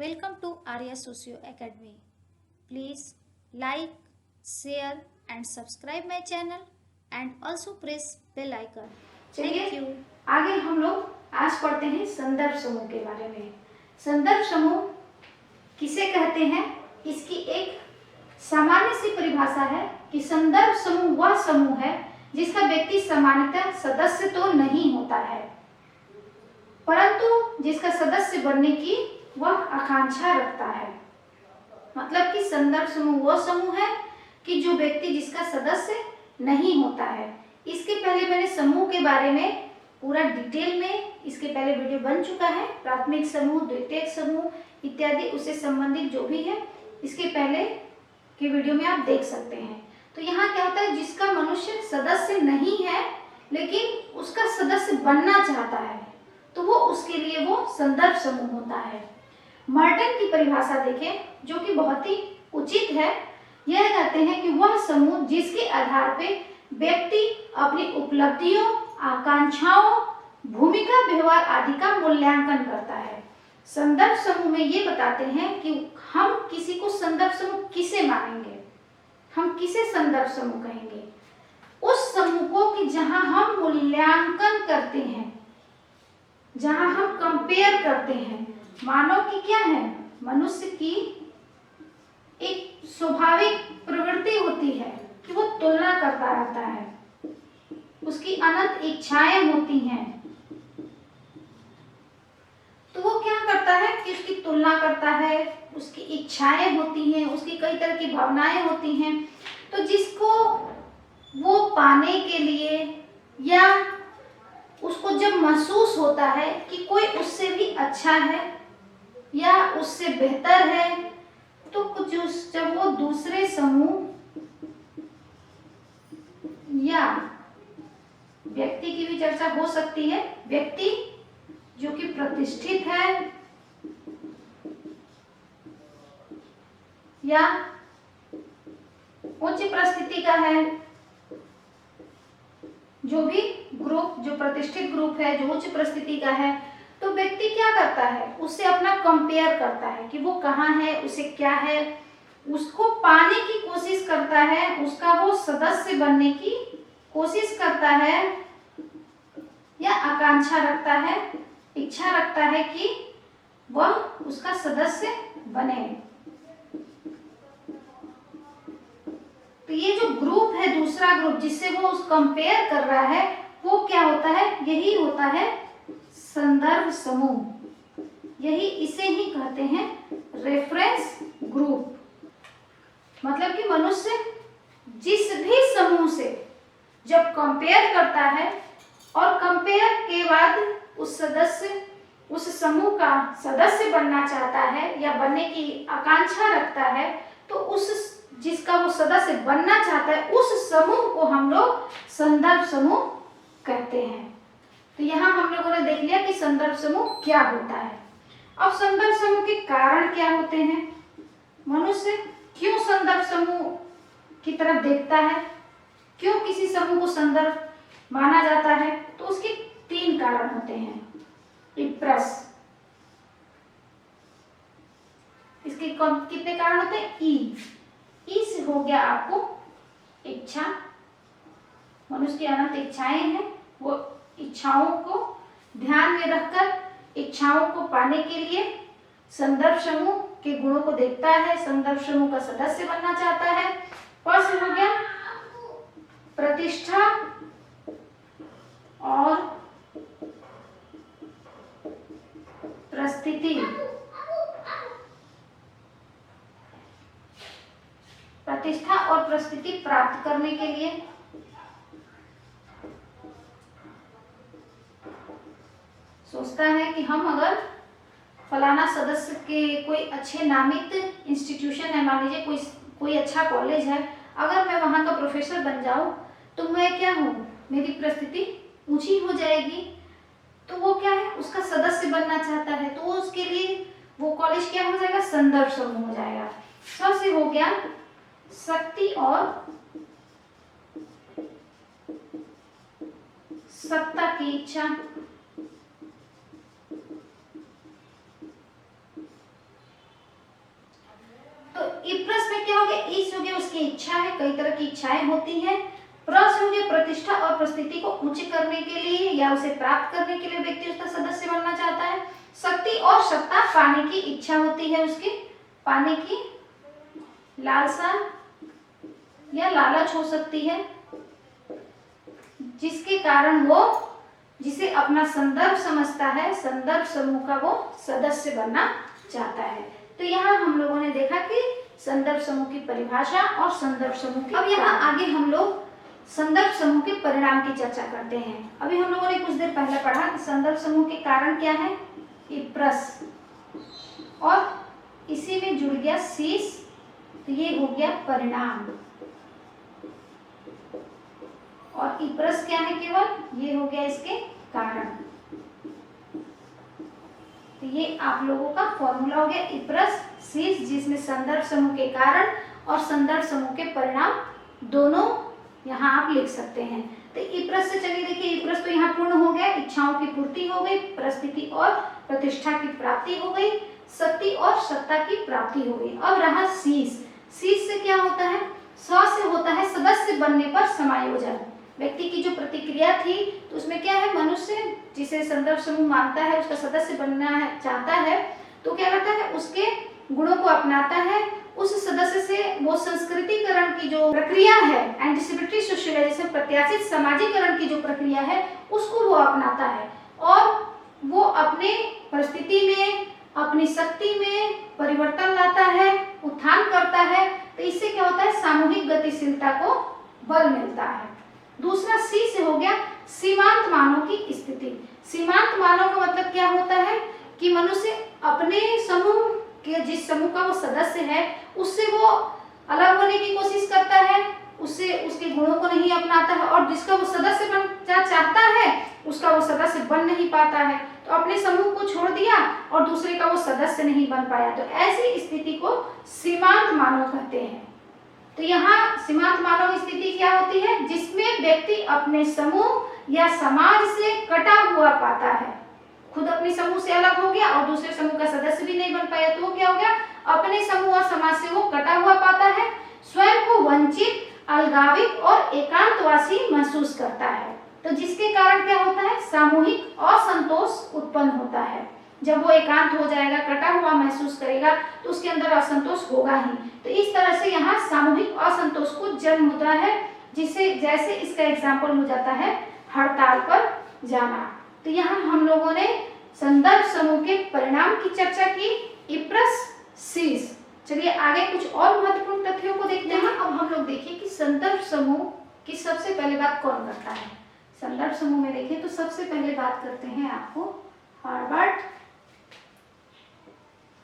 Welcome to Arya Socio Academy. Please like, share and subscribe my channel and also press bell icon. Thank you. आगे हम लोग आज पढ़ते हैं संदर्भ समूह के बारे में। संदर्भ समूह किसे कहते हैं, इसकी एक सामान्य सी परिभाषा है कि संदर्भ समूह वह समूह है जिसका व्यक्ति सामान्यतः सदस्य तो नहीं होता है, परंतु जिसका सदस्य बनने की वह आकांक्षा रखता है। मतलब कि संदर्भ समूह वह समूह है कि जो व्यक्ति जिसका सदस्य नहीं होता है। इसके पहले मैंने समूह के बारे में पूरा डिटेल में इसके पहले वीडियो बन चुका है। प्राथमिक समूह, द्वितीयक समूह इत्यादि उससे संबंधित जो भी है इसके पहले के वीडियो में आप देख सकते हैं। तो यहाँ क्या होता है, जिसका मनुष्य सदस्य नहीं है लेकिन उसका सदस्य बनना चाहता है तो वो उसके लिए वो संदर्भ समूह होता है। मर्टन की परिभाषा देखें जो कि बहुत ही उचित है। यह कहते हैं कि वह समूह जिसके आधार पे व्यक्ति अपनी उपलब्धियों, आकांक्षाओं, भूमिका, व्यवहार आदि का मूल्यांकन करता है। संदर्भ समूह में ये बताते हैं कि हम किसी को संदर्भ समूह किसे मानेंगे, हम किसे संदर्भ समूह कहेंगे। उस समूह को कि जहां हम मूल्यांकन करते हैं, जहां हम कंपेयर करते हैं। मानव की क्या है, मनुष्य की एक स्वाभाविक प्रवृत्ति होती है कि वो तुलना करता रहता है, उसकी अनंत इच्छाएं होती हैं। तो वो क्या करता है कि उसकी तुलना करता है, उसकी इच्छाएं होती हैं, उसकी कई तरह की भावनाएं होती हैं। तो जिसको वो पाने के लिए या उसको जब महसूस होता है कि कोई उससे भी अच्छा है या उससे बेहतर है, तो कुछ जब वो दूसरे समूह या व्यक्ति की भी चर्चा हो सकती है, व्यक्ति जो कि प्रतिष्ठित है या उच्च परिस्थिति का है, जो भी ग्रुप, जो प्रतिष्ठित ग्रुप है, जो उच्च परिस्थिति का है, तो व्यक्ति क्या करता है, उससे अपना कंपेयर करता है कि वो कहाँ है, उसे क्या है, उसको पाने की कोशिश करता है, उसका वो सदस्य बनने की कोशिश करता है या आकांक्षा रखता है, इच्छा रखता है कि वह उसका सदस्य बने। तो ये जो ग्रुप है, दूसरा ग्रुप जिससे वो उस कंपेयर कर रहा है, वो क्या होता है, यही होता है संदर्भ समूह। यही इसे ही कहते हैं रेफरेंस ग्रुप। मतलब कि मनुष्य जिस भी समूह से जब कंपेयर करता है और कंपेयर के बाद उस सदस्य, उस समूह का सदस्य बनना चाहता है या बनने की आकांक्षा रखता है, तो उस जिसका वो सदस्य बनना चाहता है उस समूह को हम लोग संदर्भ समूह कहते हैं। तो यहाँ हम लोगों ने देख लिया कि संदर्भ समूह क्या होता है। अब संदर्भ समूह के कारण क्या होते हैं, मनुष्य क्यों संदर्भ समूह की तरफ देखता है, क्यों किसी समूह को संदर्भ माना जाता है, तो उसके 3 कारण होते हैं। इप्रेस, इसके कितने कारण होते हैं, ई से हो गया आपको इच्छा, मनुष्य की अनंत इच्छाएं हैं, वो इच्छाओं को ध्यान में रखकर इच्छाओं को पाने के लिए संदर्भ समूह के गुणों को देखता है, संदर्भ समूह का सदस्य बनना चाहता है। फर्स्ट हो गया प्रतिष्ठा और परिस्थिति। प्रतिष्ठा और परिस्थिति प्राप्त करने के लिए सोचता है कि हम अगर फलाना सदस्य के कोई अच्छे नामित इंस्टीट्यूशन है, मान लीजिए कोई अच्छा कॉलेज है, अगर मैं वहाँ का प्रोफेसर बन जाऊँ तो मैं क्या हूँ, मेरी परिस्थिति ऊंची हो जाएगी। तो वो क्या है, उसका सदस्य बनना चाहता है, तो उसके लिए वो कॉलेज क्या हो जाएगा, संदर्भ समूह हो जाएगा। सबसे हो गया शक्ति और सत्ता की इच्छा। में क्या हो गया, ईश हो गया उसकी इच्छा है, कई तरह की इच्छाएं होती हैं। प्रस हो गया प्रतिष्ठा और प्रस्थिति को ऊंच करने के लिए या उसे प्राप्त करने के लिए व्यक्ति उसका सदस्य बनना चाहता है। शक्ति और सत्ता, पाने की इच्छा होती है उसकी, पाने की लालसा या लालच हो सकती है, जिसके कारण वो जिसे अपना संदर्भ समझता है, संदर्भ समूह का वो सदस्य बनना चाहता है। तो यहाँ हम लोगों ने देखा कि संदर्भ समूह की परिभाषा और संदर्भ समूह की। अब यहाँ आगे हम लोग संदर्भ समूह के परिणाम की चर्चा करते हैं। अभी हम लोगों ने कुछ देर पहले पढ़ा कि संदर्भ समूह के कारण क्या है, इप्रस, और इसी में जुड़ गया शीश, तो ये हो गया परिणाम, और इप्रस क्या है, केवल ये हो गया इसके कारण। तो ये आप लोगों का फॉर्मूला हो गया, इप्रस शीश, जिसमें संदर्भ समूह के कारण और संदर्भ समूह के परिणाम दोनों यहाँ आप लिख सकते हैं। तो इप्रस से चलिए देखिए, इप्रस तो यहाँ पूर्ण हो गया, इच्छाओं की पूर्ति हो गई, परिस्थिति और प्रतिष्ठा की प्राप्ति हो गई, शक्ति और सत्ता की प्राप्ति हो गई। अब रहा शीश। शीश से क्या होता है, स्व से होता है सदस्य बनने पर समायोजन। व्यक्ति की जो प्रतिक्रिया थी तो उसमें क्या है, मनुष्य जिसे संदर्भ समूह मानता है, उसका सदस्य बनना है, चाहता है, तो क्या करता है, उसके गुणों को अपनाता है, उस सदस्य से वो संस्कृतिकरण की जो प्रक्रिया है, एंटिसिपेटरी सोशलाइजेशन, प्रत्याशित समाजीकरण की जो प्रक्रिया है, उसको वो अपनाता है, और वो अपने परिस्थिति में, अपनी शक्ति में परिवर्तन लाता है, उत्थान करता है। तो इससे क्या होता है, सामूहिक गतिशीलता को बल मिलता है। दूसरा सी से हो गया सीमांत मानों की स्थिति। सीमांत मानों का मतलब क्या होता है कि मनुष्य अपने समूह के, जिस समूह का वो सदस्य है, उससे वो अलग होने की कोशिश करता है, उससे उसके गुणों को नहीं अपनाता है, और जिसका वो सदस्य बनना चाहता है उसका वो सदस्य बन नहीं पाता है, तो अपने समूह को छोड़ दिया और दूसरे का वो सदस्य नहीं बन पाया। तो ऐसी स्थिति को सीमांत मानव कहते हैं। तो यहाँ सीमांत मानव स्थिति क्या होती है, जिसमें व्यक्ति अपने समूह या समाज से कटा हुआ पाता है, खुद अपने समूह से अलग हो गया और दूसरे समूह का सदस्य भी नहीं बन पाया, तो वो क्या हो गया, अपने समूह और समाज से वो कटा हुआ पाता है, स्वयं को वंचित, अलगावित और एकांतवासी महसूस करता है। तो जिसके कारण क्या होता है, सामूहिक असंतोष उत्पन्न होता है। जब वो एकांत हो जाएगा, कटा हुआ महसूस करेगा, तो उसके अंदर असंतोष होगा ही। तो इस तरह से यहाँ सामूहिक असंतोष को जन्म होता है, जिससे जैसे इसका एग्जाम्पल हो जाता है हड़ताल पर जाना। तो यहाँ हम लोगों ने संदर्भ समूह के परिणाम की चर्चा की, इप्रस शीश। चलिए आगे कुछ और महत्वपूर्ण तथ्यों को देखते हैं। अब हम लोग देखिए कि संदर्भ समूह की सबसे पहले बात कौन करता है। संदर्भ समूह में देखें तो सबसे पहले बात करते हैं आपको हर्बर्ट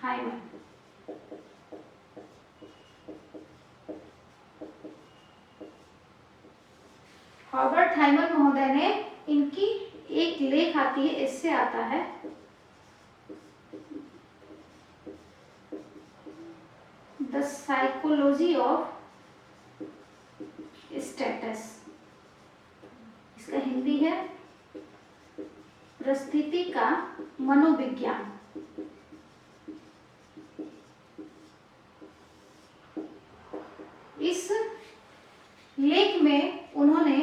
हाइमन। हर्बर्ट हाइमन महोदय ने, इनकी एक लेख आती है, इससे आता है द साइकोलॉजी ऑफ स्टेटस। इसका हिंदी है परिस्थिति का मनोविज्ञान। इस लेख में उन्होंने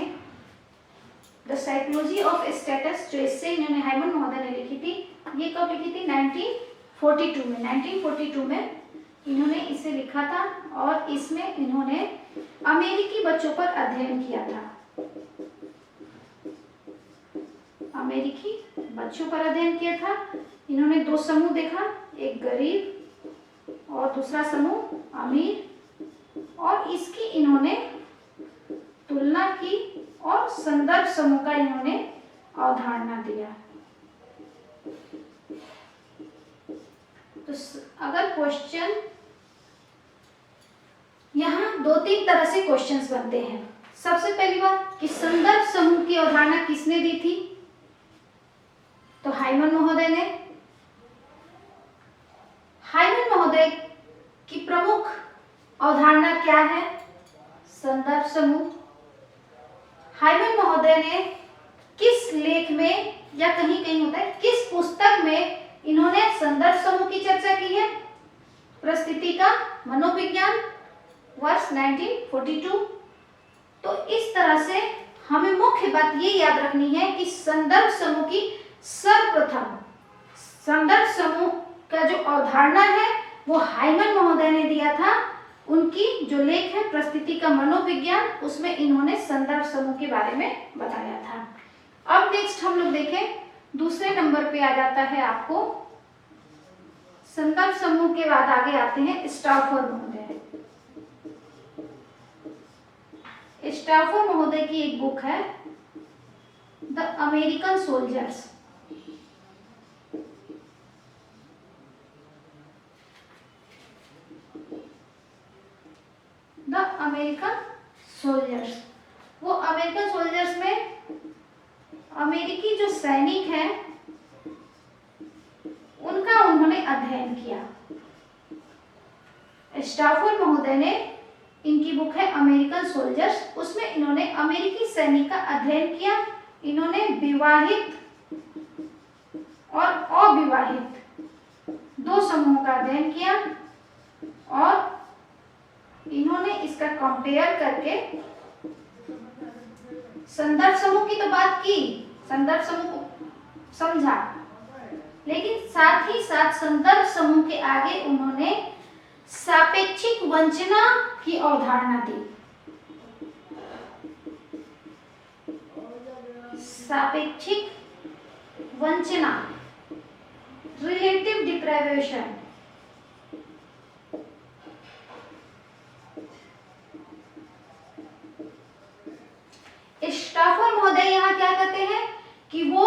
द साइकोलॉजी ऑफ स्टेटस, जो इससे इन्होंने हाइमन महोदय ने लिखी थी, ये कब लिखी थी, 1942 में। 1942 में इन्होंने इसे लिखा था, और इसमें इन्होंने अमेरिकी बच्चों पर अध्ययन किया था। अमेरिकी बच्चों पर अध्ययन किया था। इन्होंने दो समूह देखा, एक गरीब और दूसरा समूह अमीर, और इसकी इन्होंने तुलना की और संदर्भ समूह का इन्होंने अवधारणा दिया। तो अगर क्वेश्चन, यहाँ दो तीन तरह से क्वेश्चंस बनते हैं। सबसे पहली बात कि संदर्भ समूह की अवधारणा किसने दी थी, तो हाइमन महोदय ने। हाइमन महोदय की प्रमुख अवधारणा क्या है, संदर्भ समूह। हाइमन महोदय ने किस लेख में, या कहीं कहीं होता है किस पुस्तक में, इन्होंने संदर्भ समूह की चर्चा की है, परिस्थिति का मनोविज्ञान, वर्ष 1942। तो इस तरह से हमें मुख्य बात ये याद रखनी है कि संदर्भ समूह की सर्वप्रथम संदर्भ समूह का जो अवधारणा है वो हाइमन महोदय ने दिया था। उनकी जो लेख है प्रस्तुति का मनोविज्ञान, उसमें इन्होंने संदर्भ समूह के बारे में बताया था। अब नेक्स्ट हम लोग देखें, दूसरे नंबर पे आ जाता है आपको संदर्भ समूह के बाद आगे आते हैं स्टाफर महोदय। स्टाफर महोदय की एक बुक है the American soldiers. The American soldiers, वो अमेरिकन सोल्जर्स में अमेरिकी जो सैनिक हैं उनका उन्होंने अध्ययन किया। स्टाफर महोदय ने, इनकी बुक है अमेरिकन सोल्जर्स, उसमें इन्होंने अमेरिकी सैनिक का अध्ययन किया। इन्होंने विवाहित और अविवाहित दो समूहों का अध्ययन किया और इन्होंने इसका कंपेयर करके संदर्भ समूह की तो बात की, संदर्भ समूह को समझा, लेकिन साथ ही साथ संदर्भ समूह के आगे उन्होंने सापेक्षिक वंचना की अवधारणा दी। सापेक्षिक वंचना, रिलेटिव डिप्राइवेशन। स्टाफर महोदय यहाँ क्या कहते हैं कि वो,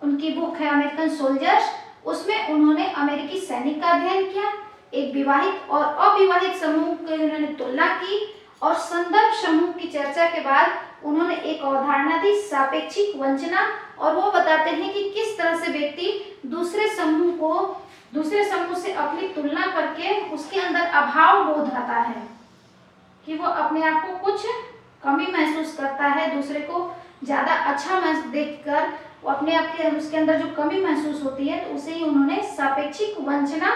उनकी बुक है अमेरिकन सोल्जर्स, उसमें उन्होंने अमेरिकी सैनिक का अध्ययन किया, एक विवाहित और अविवाहित समूह की उन्होंने तुलना की और संदर्भ समूह की चर्चा के बाद उन्होंने एक अवधारणा दी सापेक्षिक वंचना। और वो बताते हैं कि किस तरह से व्यक्ति दूसरे समूह से अपनी तुलना करके उसके अंदर अभाव बोध आता है कि वो अपने आप को कुछ कमी महसूस करता है, दूसरे को ज्यादा अच्छा देखकर वो अपने आप के उसके अंदर जो कमी महसूस होती है, तो उसे ही उन्होंने सापेक्षिक वंचना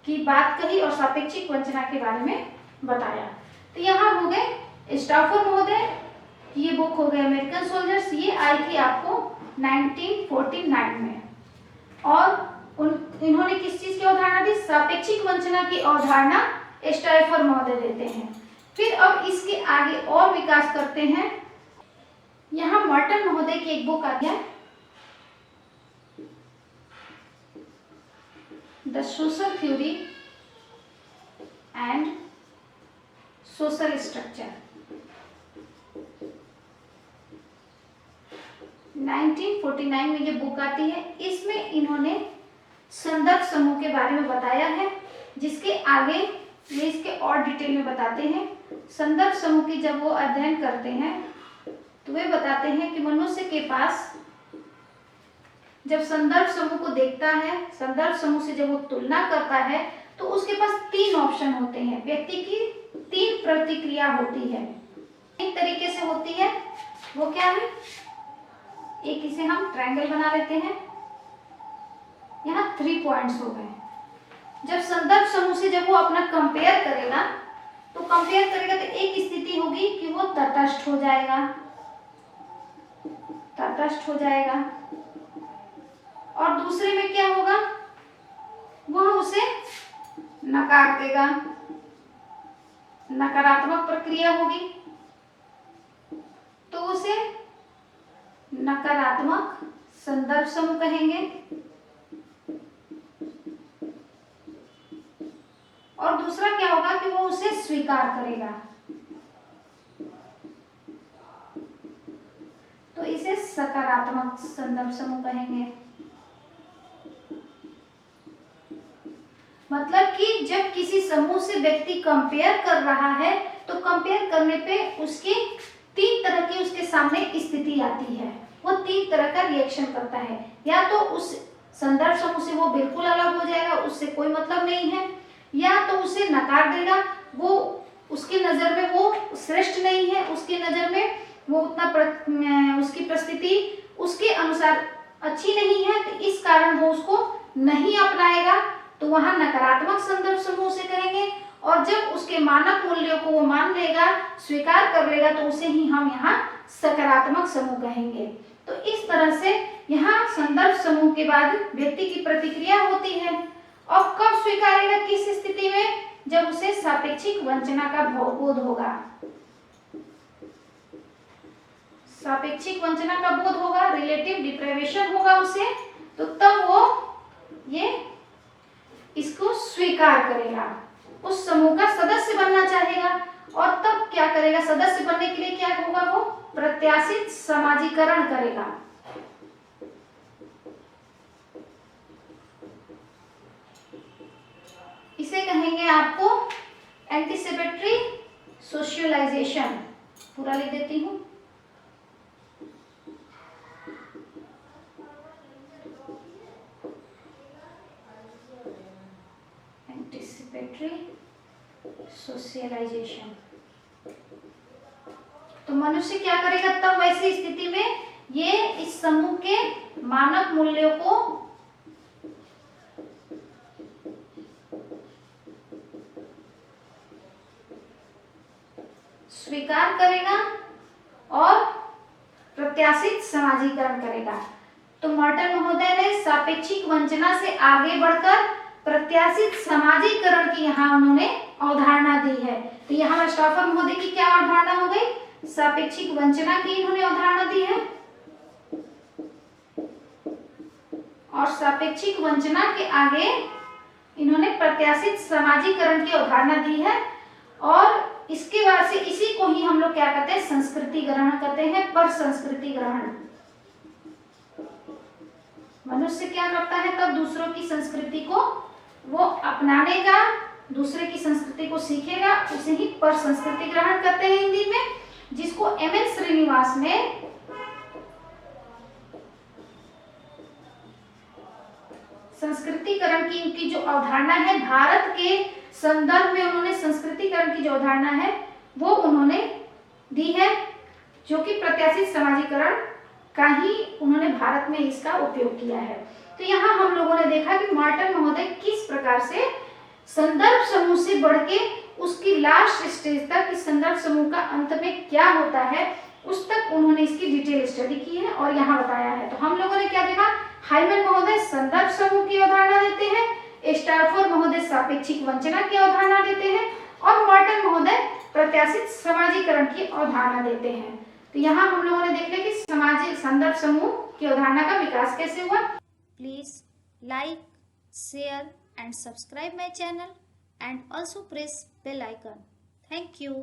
की बात कही और सापेक्षिक वंचना के बारे में बताया। तो यहाँ हो गए स्टाफर महोदय की ये बुक हो गई अमेरिकन सोल्जर्स, ये आई थी आपको 1949 में। और इन्होंने किस चीज की अवधारणा दी? सापेक्षिक वंचना की अवधारणा स्टाफर महोदय देते हैं। फिर अब इसके आगे और विकास करते हैं। यहाँ मर्टन महोदय की एक बुक आती है the social theory and social structure. 1949 में ये बुक आती है। इसमें इन्होंने संदर्भ समूह के बारे में बताया है, जिसके आगे ये इसके और डिटेल में बताते हैं। संदर्भ समूह की जब वो अध्ययन करते हैं तो वे बताते हैं कि मनुष्य के पास जब संदर्भ समूह को देखता है, संदर्भ समूह से जब वो तुलना करता है, तो उसके पास तीन ऑप्शन होते हैं। व्यक्ति की तीन प्रतिक्रिया होती है, एक तरीके से होती है। वो क्या है? एक इसे हम ट्रायंगल बना लेते हैं, यहाँ 3 पॉइंट्स हो गए। जब संदर्भ समूह से जब वो अपना कंपेयर करेगा तो एक स्थिति होगी कि वो तटस्थ हो जाएगा, और दूसरे में क्या होगा? वह उसे नकार देगा, नकारात्मक प्रक्रिया होगी, तो उसे नकारात्मक संदर्भ समूह कहेंगे। और दूसरा क्या होगा कि वो उसे स्वीकार करेगा, तो इसे सकारात्मक संदर्भ समूह कहेंगे। मतलब कि जब किसी समूह से व्यक्ति कंपेयर कर रहा है तो कंपेयर करने पे उसकी 3 तरह की उसके सामने स्थिति आती है। वो 3 तरह का रिएक्शन करता है। या तो उस संदर्भ समूह से वो बिल्कुल अलग हो जाएगा, उससे कोई मतलब नहीं है, या तो उसे नकार देगा, वो उसकी नजर में वो श्रेष्ठ नहीं है, उसकी नजर में वो उतना उसकी परिस्थिति उसके अनुसार अच्छी नहीं है, तो इस कारण वो उसको नहीं अपनाएगा, तो वहां नकारात्मक संदर्भ समूह से करेंगे। और जब उसके मानक मूल्यों को वो मान लेगा, स्वीकार कर लेगा, तो उसे ही हम यहाँ सकारात्मक समूह कहेंगे। तो इस तरह से यहाँ संदर्भ समूह के बाद व्यक्ति की प्रतिक्रिया होती है। और कब स्वीकारेगा, किस स्थिति में? जब उसे सापेक्षिक वंचना का बोध होगा, सापेक्षिक वंचना का बोध होगा, रिलेटिव डिप्राइवेशन होगा उसे, तो तब वो ये इसको स्वीकार करेगा, उस समूह का सदस्य बनना चाहेगा। और तब क्या करेगा? सदस्य बनने के लिए क्या होगा? वो प्रत्याशित समाजीकरण करेगा। इसे कहेंगे आपको एंटीसिपेटरी सोशलाइजेशन। पूरा लिख देती हूँ। Anticipatory socialization. तो मनुष्य क्या करेगा तब वैसी स्थिति में? ये इस समूह के मानक मूल्यों को स्वीकार करेगा और प्रत्याशित समाजीकरण करेगा। तो मॉर्टन महोदय ने सापेक्षिक वंचना से आगे बढ़कर प्रत्याशित समाजीकरण की यहाँ उन्होंने अवधारणा दी है। तो यहाँ स्टॉफर महोदय की क्या अवधारणा हो गई? सापेक्षिक वंचना की इन्होंने अवधारणा दी है, और सापेक्षिक वंचना के आगे इन्होंने प्रत्याशित समाजीकरण की अवधारणा दी है। और इसके बाद से इसी को ही हम लोग क्या कहते हैं? संस्कृति ग्रहण कहते हैं, पर संस्कृति ग्रहण। मनुष्य क्या करता है तब? दूसरों की संस्कृति को वो अपनानेगा, दूसरे की संस्कृति को सीखेगा, उसे ही पर संस्कृति ग्रहण करते हैं हिंदी में, जिसको एम.एन. श्रीनिवास ने संस्कृतिकरण की इनकी जो अवधारणा है, भारत के संदर्भ में उन्होंने संस्कृतिकरण की जो अवधारणा है वो उन्होंने दी है, जो कि प्रत्याशित समाजीकरण का ही उन्होंने भारत में इसका उपयोग किया है। तो यहाँ हम लोगों ने देखा कि मॉर्टन महोदय किस प्रकार से संदर्भ समूह से बढ़ के उसकी लास्ट स्टेज तक, इस संदर्भ समूह का अंत में क्या होता है, उस तक उन्होंने इसकी डिटेल स्टडी की है और यहाँ बताया है। तो हम लोगों ने क्या देखा? हाइमन महोदय संदर्भ समूह की अवधारणा देते हैं, स्टारफोर महोदय सापेक्षिक वंचना की अवधारणा देते हैं, और मॉर्टन महोदय प्रत्याशित समाजीकरण की अवधारणा देते हैं। तो यहाँ हम लोगों ने देख लिया कि सामाजिक संदर्भ समूह की अवधारणा का विकास कैसे हुआ। Please like, share and subscribe my channel and also press bell icon. Thank you.